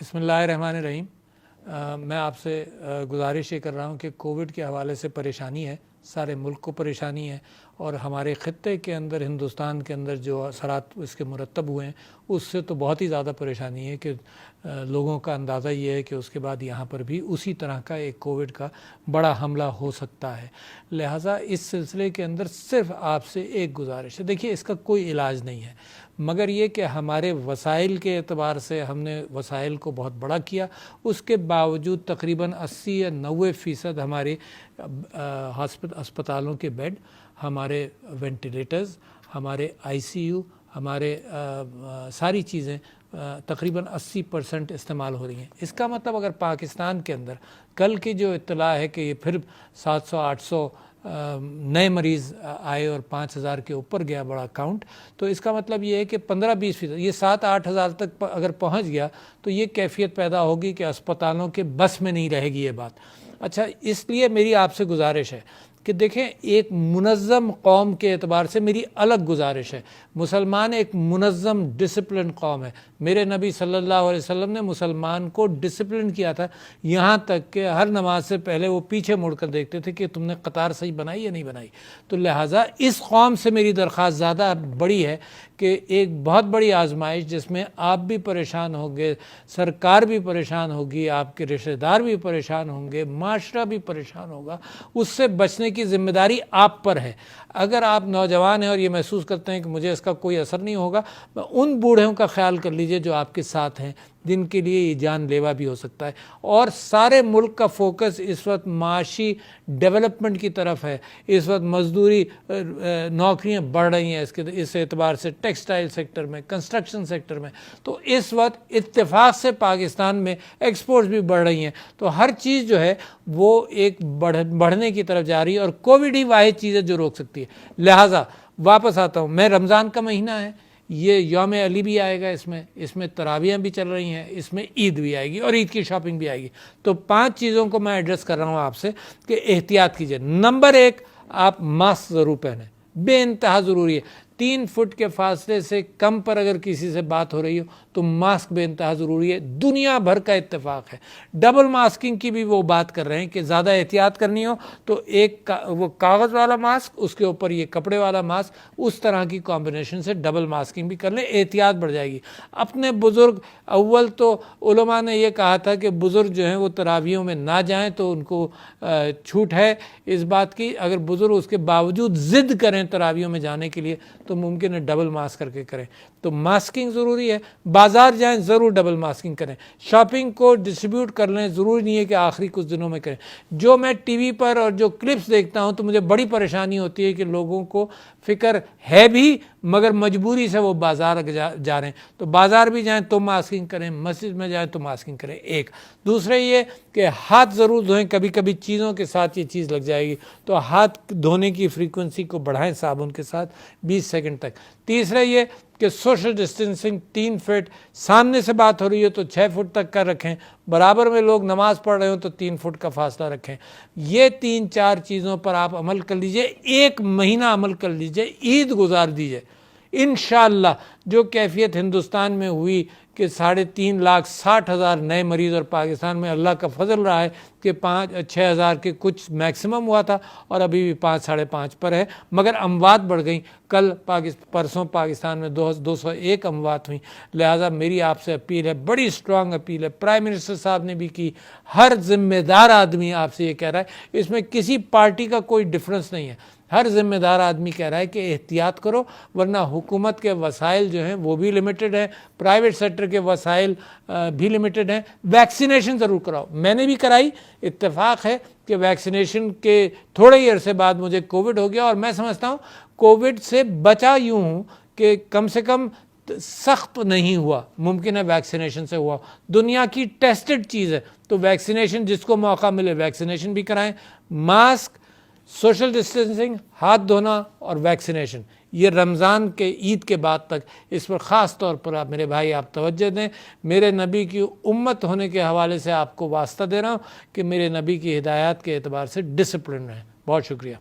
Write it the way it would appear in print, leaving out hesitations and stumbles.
بسم اللہ الرحمن الرحیم۔ میں آپ سے گزارش یہ کر رہا ہوں کہ کووڈ کے حوالے سے پریشانی ہے، سارے ملک کو پریشانی ہے، اور ہمارے خطے کے اندر، ہندوستان کے اندر جو اثرات اس کے مرتب ہوئے ہیں اس سے تو بہت ہی زیادہ پریشانی ہے کہ لوگوں کا اندازہ یہ ہے کہ اس کے بعد یہاں پر بھی اسی طرح کا ایک کووڈ کا بڑا حملہ ہو سکتا ہے۔ لہٰذا اس سلسلے کے اندر صرف آپ سے ایک گزارش ہے، دیکھیے اس کا کوئی علاج نہیں ہے، مگر یہ کہ ہمارے وسائل کے اعتبار سے ہم نے وسائل کو بہت بڑا کیا، اس کے باوجود تقریباً 80 یا 90% ہمارے ہسپتالوں کے بیڈ، ہمارے وینٹیلیٹرز، ہمارے ICU، ہمارے ساری چیزیں تقریباً 80% استعمال ہو رہی ہیں۔ اس کا مطلب اگر پاکستان کے اندر کل کی جو اطلاع ہے کہ یہ پھر 700-800 نئے مریض آئے اور 5000 کے اوپر گیا بڑا کاؤنٹ، تو اس کا مطلب یہ ہے کہ 15-20%، یہ 7-8 ہزار تک اگر پہنچ گیا تو یہ کیفیت پیدا ہوگی کہ اسپتالوں کے بس میں نہیں رہے گی یہ بات۔ اچھا، اس لیے میری آپ سے گزارش ہے کہ دیکھیں، ایک منظم قوم کے اعتبار سے میری الگ گزارش ہے۔ مسلمان ایک منظم ڈسپلن قوم ہے۔ میرے نبی صلی اللہ علیہ وسلم نے مسلمان کو ڈسپلن کیا تھا، یہاں تک کہ ہر نماز سے پہلے وہ پیچھے مڑ کر دیکھتے تھے کہ تم نے قطار صحیح بنائی یا نہیں بنائی۔ تو لہٰذا اس قوم سے میری درخواست زیادہ بڑی ہے کہ ایک بہت بڑی آزمائش جس میں آپ بھی پریشان ہوں گے، سرکار بھی پریشان ہوگی، آپ کے رشتہ دار بھی پریشان ہوں گے، معاشرہ بھی پریشان ہوگا، اس سے بچنے کی ذمہ داری آپ پر ہے۔ اگر آپ نوجوان ہیں اور یہ محسوس کرتے ہیں کہ مجھے اس کا کوئی اثر نہیں ہوگا، ان بوڑھوں کا خیال کر لیجئے جو آپ کے ساتھ ہیں، جن کے لیے یہ جان لیوا بھی ہو سکتا ہے۔ اور سارے ملک کا فوکس اس وقت معاشی ڈیولپمنٹ کی طرف ہے۔ اس وقت مزدوری نوکریاں بڑھ رہی ہیں، اس اعتبار سے ٹیکسٹائل سیکٹر میں، کنسٹرکشن سیکٹر میں، تو اس وقت اتفاق سے پاکستان میں ایکسپورٹس بھی بڑھ رہی ہیں۔ تو ہر چیز جو ہے وہ ایک بڑھنے کی طرف جا رہی ہے، اور کووڈ ہی واحد چیز ہے جو روک سکتی ہے۔ لہٰذا واپس آتا ہوں، میں رمضان کا مہینہ ہے، یہ یوم علی بھی آئے گا، اس میں تراویحیں بھی چل رہی ہیں، اس میں عید بھی آئے گی اور عید کی شاپنگ بھی آئے گی۔ تو 5 چیزوں کو میں ایڈریس کر رہا ہوں آپ سے کہ احتیاط کیجئے۔ نمبر 1، آپ ماسک ضرور پہنیں، بے انتہا ضروری ہے۔ 3 فٹ کے فاصلے سے کم پر اگر کسی سے بات ہو رہی ہو تو ماسک بے انتہا ضروری ہے، دنیا بھر کا اتفاق ہے۔ ڈبل ماسکنگ کی بھی وہ بات کر رہے ہیں کہ زیادہ احتیاط کرنی ہو تو ایک وہ کاغذ والا ماسک، اس کے اوپر یہ کپڑے والا ماسک، اس طرح کی کمبینیشن سے ڈبل ماسکنگ بھی کر لیں، احتیاط بڑھ جائے گی۔ اپنے بزرگ، اول تو علماء نے یہ کہا تھا کہ بزرگ جو ہیں وہ تراویحوں میں نہ جائیں، تو ان کو چھوٹ ہے اس بات کی۔ اگر بزرگ اس کے باوجود ضد کریں تراویحوں میں جانے کے لیے تو ممکن ہے ڈبل ماسک کر کے کریں۔ تو ماسکنگ ضروری ہے۔ بازار جائیں ضرور ڈبل ماسکنگ کریں۔ شاپنگ کو ڈسٹریبیوٹ کر لیں، ضروری نہیں ہے کہ آخری کچھ دنوں میں کریں۔ جو میں ٹی وی پر اور جو کلپس دیکھتا ہوں تو مجھے بڑی پریشانی ہوتی ہے کہ لوگوں کو فکر ہے بھی مگر مجبوری سے وہ بازار جا رہے ہیں۔ تو بازار بھی جائیں تو ماسکنگ کریں، مسجد میں جائیں تو ماسکنگ کریں۔ ایک دوسرا یہ کہ ہاتھ ضرور دھوئیں، کبھی کبھی چیزوں کے ساتھ یہ چیز لگ جائے گی تو ہاتھ دھونے کی فریکوینسی کو بڑھائیں صابن کے ساتھ 20 سیکنڈ تک۔ تیسرا یہ کہ سوشل ڈسٹینسنگ 3 فٹ، سامنے سے بات ہو رہی ہو تو 6 فٹ تک کا رکھیں، برابر میں لوگ نماز پڑھ رہے ہوں تو 3 فٹ کا فاصلہ رکھیں۔ یہ 3-4 چیزوں پر آپ عمل کر لیجئے، 1 مہینہ عمل کر لیجئے، عید گزار دیجئے۔ انشاءاللہ جو کیفیت ہندوستان میں ہوئی کہ 3,60,000 نئے مریض، اور پاکستان میں اللہ کا فضل رہا ہے کہ 5-6 ہزار کے کچھ میکسیمم ہوا تھا اور ابھی بھی 5-5.5 پر ہے، مگر اموات بڑھ گئیں۔ کل پرسوں پاکستان میں 201 اموات ہوئیں۔ لہٰذا میری آپ سے اپیل ہے، بڑی اسٹرانگ اپیل ہے، پرائم منسٹر صاحب نے بھی کی، ہر ذمہ دار آدمی آپ سے یہ کہہ رہا ہے، اس میں کسی پارٹی کا کوئی ڈفرنس نہیں ہے، ہر ذمہ دار آدمی کہہ رہا ہے کہ احتیاط کرو، ورنہ حکومت کے وسائل جو ہیں وہ بھی لمیٹڈ ہیں، پرائیویٹ سیکٹر کے وسائل بھی لمیٹڈ ہیں۔ ویکسینیشن ضرور کراؤ، میں نے بھی کرائی، اتفاق ہے کہ ویکسینیشن کے تھوڑے ہی عرصے بعد مجھے کووڈ ہو گیا، اور میں سمجھتا ہوں کووڈ سے بچا یوں ہوں کہ کم سے کم سخت نہیں ہوا، ممکن ہے ویکسینیشن سے ہوا۔ دنیا کی ٹیسٹڈ چیز ہے، تو ویکسینیشن جس کو موقع ملے ویکسینیشن بھی کرائیں۔ ماسک، سوشل ڈسٹینسنگ، ہاتھ دھونا اور ویکسینیشن، یہ رمضان کے عید کے بعد تک اس پر خاص طور پر آپ میرے بھائی آپ توجہ دیں۔ میرے نبی کی امت ہونے کے حوالے سے آپ کو واسطہ دے رہا ہوں کہ میرے نبی کی ہدایات کے اعتبار سے ڈسپلن رہیں۔ بہت شکریہ۔